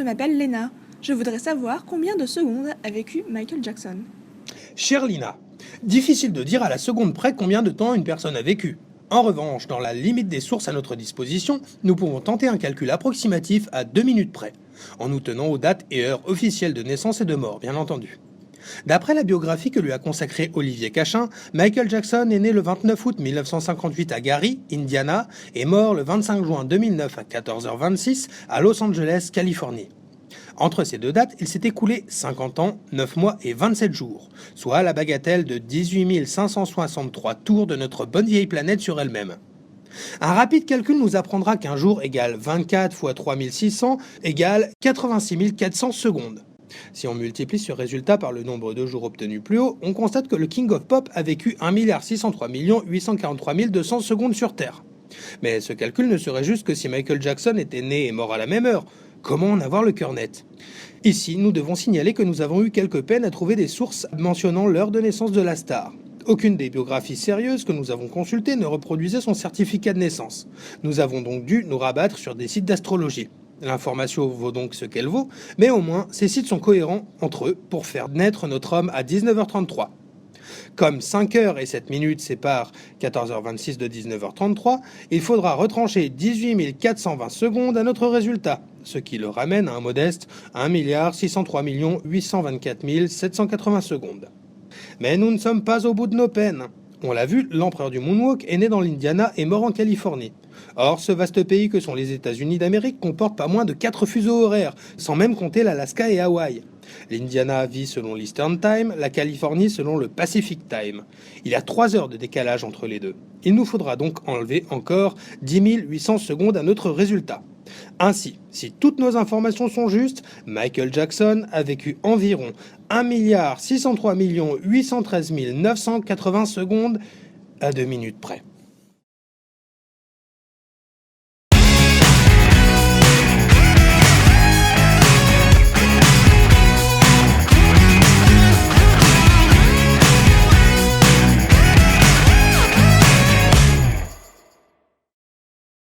je m'appelle Lena. Je voudrais savoir combien de secondes a vécu Michael Jackson. Chère Lina, difficile de dire à la seconde près combien de temps une personne a vécu. En revanche, dans la limite des sources à notre disposition, nous pouvons tenter un calcul approximatif à 2 minutes près, en nous tenant aux dates et heures officielles de naissance et de mort, bien entendu. D'après la biographie que lui a consacrée Olivier Cachin, Michael Jackson est né le 29 août 1958 à Gary, Indiana, et mort le 25 juin 2009 à 14h26 à Los Angeles, Californie. Entre ces deux dates, il s'est écoulé 50 ans, 9 mois et 27 jours, soit la bagatelle de 18 563 tours de notre bonne vieille planète sur elle-même. Un rapide calcul nous apprendra qu'un jour égale 24 fois 3600 égale 86 400 secondes. Si on multiplie ce résultat par le nombre de jours obtenus plus haut, on constate que le King of Pop a vécu 1 603 843 200 secondes sur Terre. Mais ce calcul ne serait juste que si Michael Jackson était né et mort à la même heure. Comment en avoir le cœur net? Ici, nous devons signaler que nous avons eu quelques peines à trouver des sources mentionnant l'heure de naissance de la star. Aucune des biographies sérieuses que nous avons consultées ne reproduisait son certificat de naissance. Nous avons donc dû nous rabattre sur des sites d'astrologie. L'information vaut donc ce qu'elle vaut, mais au moins ces sites sont cohérents entre eux pour faire naître notre homme à 19h33. Comme 5 heures et 7 minutes séparent 14h26 de 19h33, il faudra retrancher 18 420 secondes à notre résultat, ce qui le ramène à un modeste 1 603 824 780 secondes. Mais nous ne sommes pas au bout de nos peines. On l'a vu, l'empereur du Moonwalk est né dans l'Indiana et mort en Californie. Or, ce vaste pays que sont les États-Unis d'Amérique comporte pas moins de 4 fuseaux horaires, sans même compter l'Alaska et Hawaï. L'Indiana vit selon l'Eastern Time, la Californie selon le Pacific Time. Il y a 3 heures de décalage entre les deux. Il nous faudra donc enlever encore 10 800 secondes à notre résultat. Ainsi, si toutes nos informations sont justes, Michael Jackson a vécu environ 1 603 813 980 secondes à 2 minutes près.